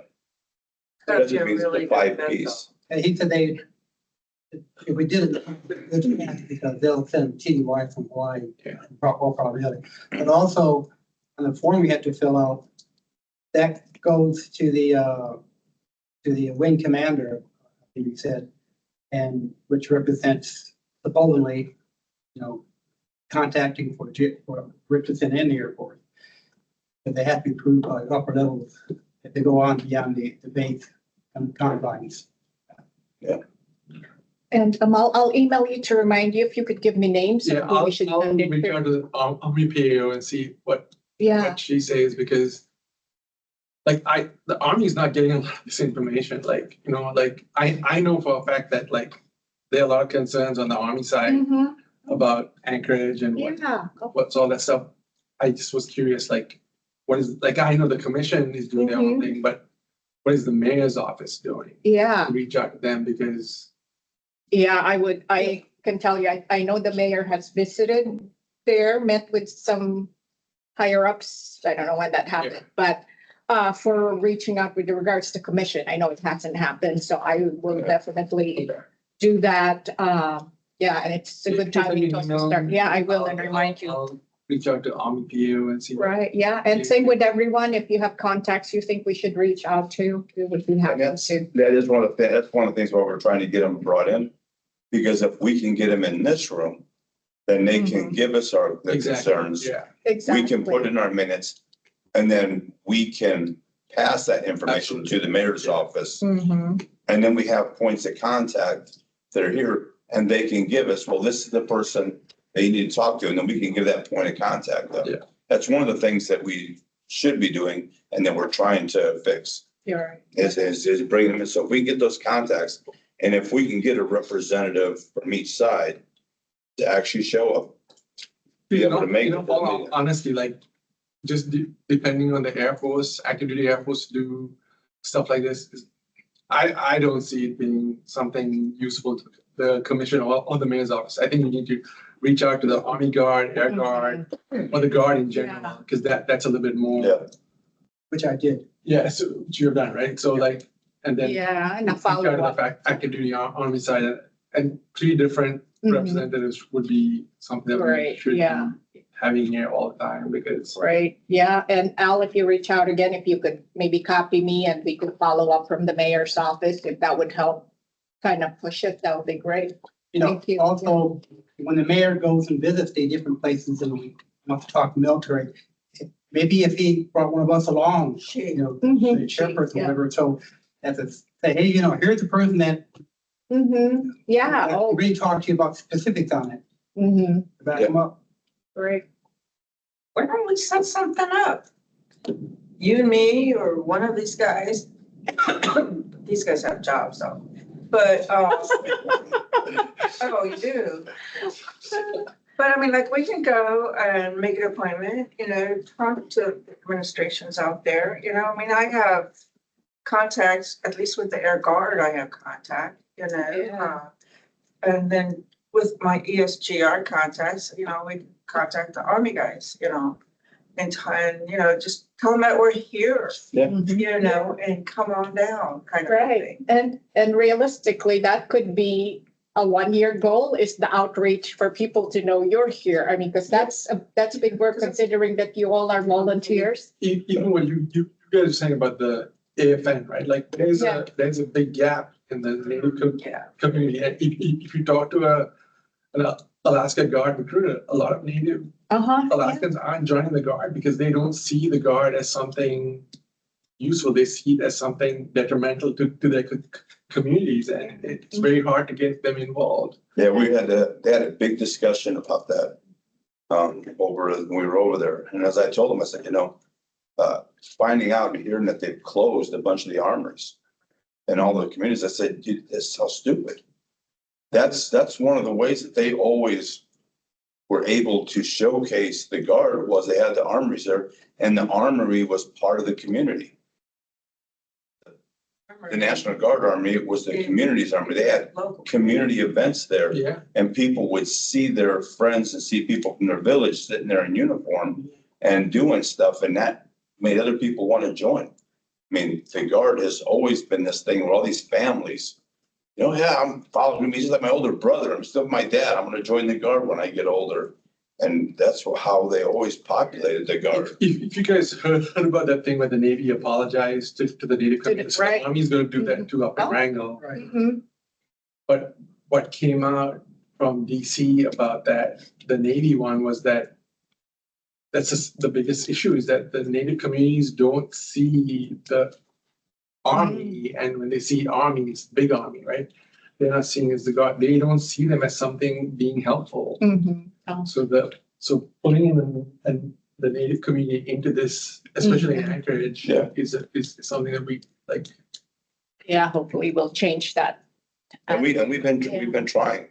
That's be a what means really the good bet, 5-piece. And he said they, if we did it, good chance because they'll send TDY from Hawaii. Yeah. All probably, but also on the form we had to fill out, that goes to the wing commander, I think he said, and which represents supposedly, you know, contacting for Richardson and the Air Force. But they have to be approved by upper levels if they go on beyond the base and confines. And I'll email you to remind you if you could give me names Yeah, of who I'll we should reach send it out to. to the Army PAO and see what Yeah, she says, because like the Army is not getting a lot of this information, like, you know, like I know for a fact that like there are a lot of concerns on the Army side Mhm. about Anchorage and Yeah, what's all that stuff. I just was curious, like, what is, like, I know the commission is doing their own thing, but what is the mayor's office doing? yeah. Reach out to them, because Yeah, I can tell you, I know the mayor has visited there, met with some higher ups. I don't know when that happened, but for reaching out with regards to commission, I know it hasn't happened, so I will definitely do that. Yeah, and it's a good time to start. Yeah, I will, and remind you. I'll reach out to Army PAO and see. Right, yeah, and same with everyone. If you have contacts you think we should reach out to, we would be And happy that's, to. that is one of the, that's one of the things why we're trying to get them brought in. Because if we can get them in this room, then they can give us the Exactly, concerns. yeah. Exactly. We can put in our minutes, and then we can pass that information to the mayor's office. Mhm. And then we have points of contact that are here, and they can give us, well, this is the person they need to talk to, and then we can give that point of contact. Up. Yeah. That's one of the things that we should be doing and that we're trying to fix. You're right. Is bringing them in. So if we can get those contacts and if we can get a representative from each side to actually show up. Be able to make it. Honestly, like, just depending on the Air Force, active duty Air Force do stuff like this. I don't see it being something useful to the commission or the mayor's office. I think we need to reach out to the Army Guard, Air Guard, or the Guard in general, because that's a little bit more. Yeah. Which I did. Yeah, so which you've done, right? So like, and then. Yeah, and a reach out to follow-up. the active duty Army side, and 3 different Mhm. representatives would be something that we Right, should yeah. be having here all the time, because. Right, yeah, and Al, if you reach out again, if you could maybe copy me and we could follow up from the mayor's office, if that would help kind of push it, that would be great. You know, Thank you. also, when the mayor goes and visits the different places and we want to talk military, maybe if he brought one of us along, you know, the chairperson, Yeah. whatever, so as a, say, hey, you know, here's the person that Yeah, that oh, really talk to you about specifics on it, back Yeah. them up. great. Why don't we set something up? You and me or one of these guys. These guys have jobs though, but, oh, you do. But I mean, like, we can go and make an appointment, you know, talk to administrations out there, you know, I mean, I have contacts, at least with the Air Guard, I have contact, you know. Yeah. And then with my ESGR contacts, you know, we contact the Army guys, you know, and you know, just tell them that we're here, you know, and come on down, kind of Right, thing. and realistically, that could be a 1-year goal, is the outreach for people to know you're here. I mean, because that's a big work, considering that you all are volunteers. Even what you guys are saying about the AFN, right? Like, there's Yeah. a big gap in the Native Yeah. community. And if you talk to an Alaska Guard recruiter, a lot of Native Alaskans aren't joining the Guard because they don't see the Guard as something useful. They see it as something detrimental to their communities, and it's very hard to get them involved. Yeah, they had a big discussion about that. When we were over there. And as I told them, I said, you know, finding out and hearing that they've closed a bunch of the armories and all the communities, I said, dude, that's so stupid. That's one of the ways that they always were able to showcase the Guard, was they had the armories there, and the armory was part of the community. The National Guard Army was the community's army. They had Local. community events there, Yeah. and people would see their friends and see people from their village sitting there in uniform and doing stuff, and that made other people want to join. I mean, the Guard has always been this thing where all these families, you know, yeah, I'm following him. He's like my older brother. I'm still my dad. I'm going to join the Guard when I get older. And that's how they always populated the Guard. If you guys heard about that thing where the Navy apologized to the Native community, so right. the Army's gonna do that too up in Oh. Wrangell. Right. But what came out from DC about that, the Navy one, was that that's just the biggest issue, is that the Native communities don't see the Army, and when they see Army, it's big Army, right? They're not seeing as the God, they don't see them as something being helpful. So pulling in the Native community into this, especially in Anchorage, Yeah. is something that we like. Yeah, hopefully we'll change that. And we've been trying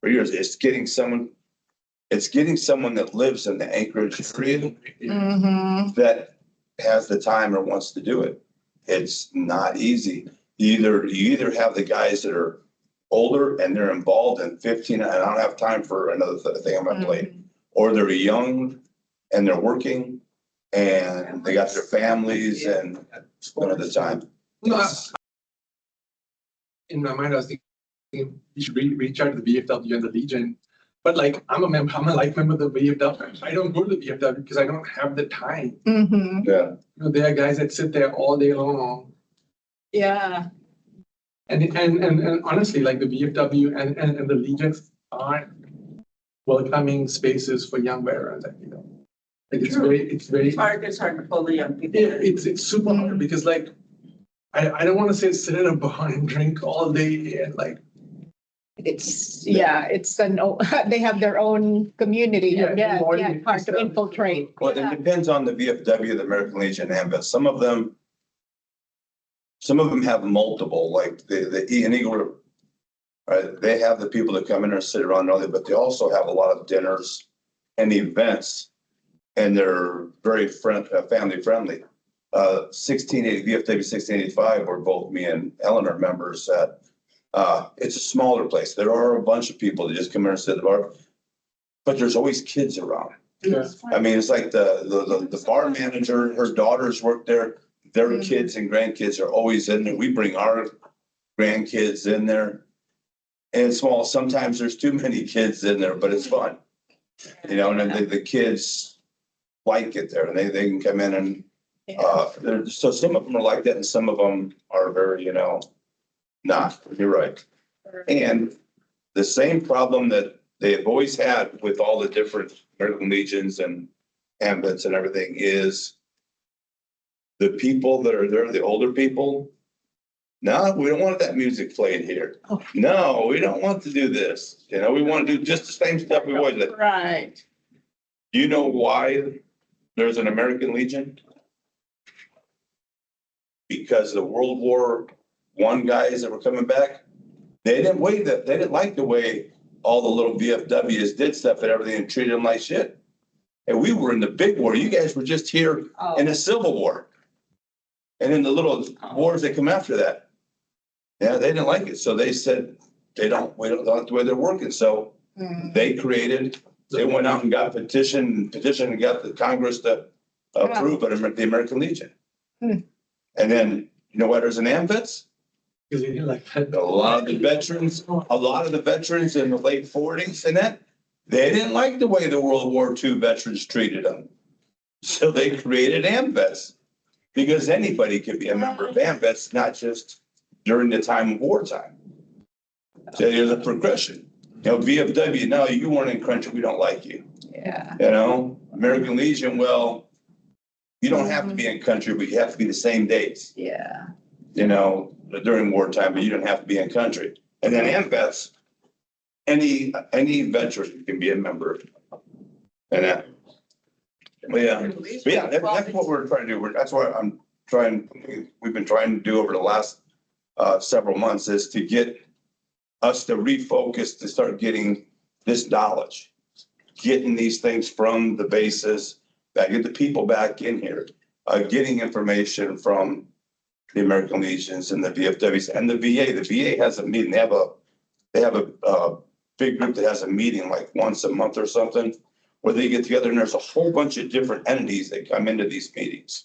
for years. It's getting someone that lives in the Anchorage area that has the time or wants to do it. It's not easy. You either have the guys that are older and they're involved in 15, and I don't have time for another thing on my plate, or they're young and they're working and they got their families and one at a time. No, in my mind, I was thinking you should reach out to the VFW and the Legion. But like, I'm a life member of the VFW. I don't go to the VFW because I don't have the time. Yeah. You know, there are guys that sit there all day long. Yeah, And honestly, like the VFW and the Legion aren't welcoming spaces for young veterans, I feel. Like it's very, It's hard to pull the young people. yeah, it's super hard because like, I don't want to sit at a bar and drink all day and like, It's, yeah, it's they have their own community. Yeah, Yeah, more yeah, you- hard to infiltrate. Well, it depends on the VFW, the American Legion, AMVET. Some of them have multiple, like the Ian Eagle Group. Right, they have the people that come in and sit around, and all that, but they also have a lot of dinners and events. And they're very family friendly. 1680, VFW 1685, where both me and Ellen are members at. It's a smaller place. There are a bunch of people that just come in and sit at the bar. But there's always kids around. Yeah. I mean, it's like the bar manager, her daughters work there. Their kids and grandkids are always in there. We bring our grandkids in there. And it's small. Sometimes there's too many kids in there, but it's fun. You know, and then the kids like it there, and they can come in and so some of them are like that, and some of them are very, not. You're right. And the same problem that they have always had with all the different American Legions and AMVETs and everything is the people that are there, the older people. No, we don't want that music played here. Oh. No, we don't want to do this. We want to do just the same stuff we always did. Right. Do you know why there's an American Legion? Because the World War I guys that were coming back, they didn't like the way all the little VFWs did stuff and everything and treated them like shit. And we were in the big war. You guys were just here in the Civil War. And in the little wars that come after that. Yeah, they didn't like it. So they said, we don't like the way they're working. So they went out and got petition and got the Congress to approve it, the American Legion. And then, there's an AMVETS. Because you like that. A lot of the veterans in the late 40s and that, they didn't like the way the World War II veterans treated them. So they created AMVETS because anybody could be a member of AMVETS, not just during the time of wartime. So there's a progression. VFW, no, you weren't in country, we don't like you. Yeah. American Legion, well, you don't have to be in country, but you have to be the same dates. Yeah. During wartime, but you don't have to be in country. And then AMVETS, any veteran can be a member. And that. But yeah, that's what we're trying to do. That's what we've been trying to do over the last several months is to get us to refocus, to start getting this knowledge, getting these things from the bases, get the people back in here, getting information from the American Legions and the VFWs and the VA. The VA has a meeting. They have a big group that has a meeting like once a month or something where they get together and there's a whole bunch of different entities that come into these meetings.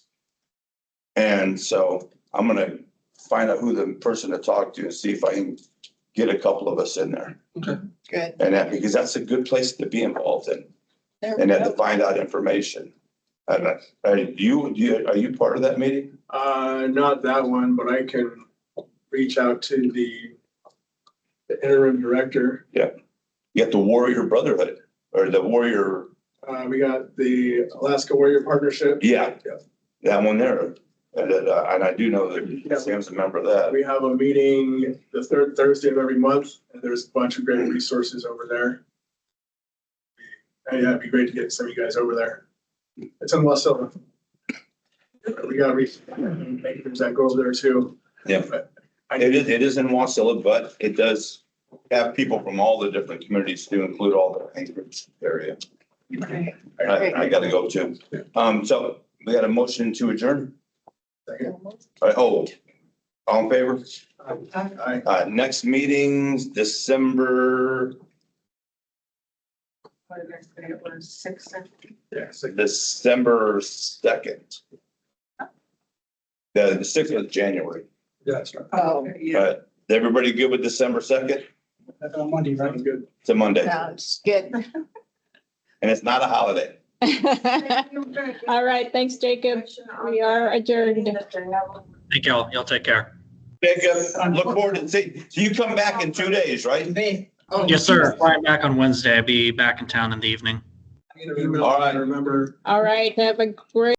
And so I'm going to find out who the person to talk to and see if I can get a couple of us in there. Okay. Good. And because that's a good place to be involved in and to find out information. Are you part of that meeting? Not that one, but I can reach out to the interim director. You got the Warrior Brotherhood or the Warrior. We got the Alaska Warrior Partnership. Yeah, that one there. And I do know that Sam's a member of that. We have a meeting the third Thursday of every month, and there's a bunch of great resources over there. Yeah, it'd be great to get some of you guys over there. It's in Wasilla. We got makers that go over there too. Yeah, But it is in Wasilla, but it does have people from all the different communities to include all the Anchorage area. I gotta go too. So we got a motion to adjourn. Second. All in favor? Aye. Next meeting's December What did I say? It was 6. Yeah, so December 2nd. The 6th of January. Yeah, that's right. Oh, Is everybody good with December 2nd? That's on Monday, right? sounds good. It's a Monday sounds good. and it's not a holiday. All right, thanks, Jacob. We are adjourned. Thank y'all. Y'all take care. Jacob, look forward to see you come back in 2 days, right? Yes, sir. Flying back on Wednesday. I'll be back in town in the evening. Email, All right. Remember. All right, have a great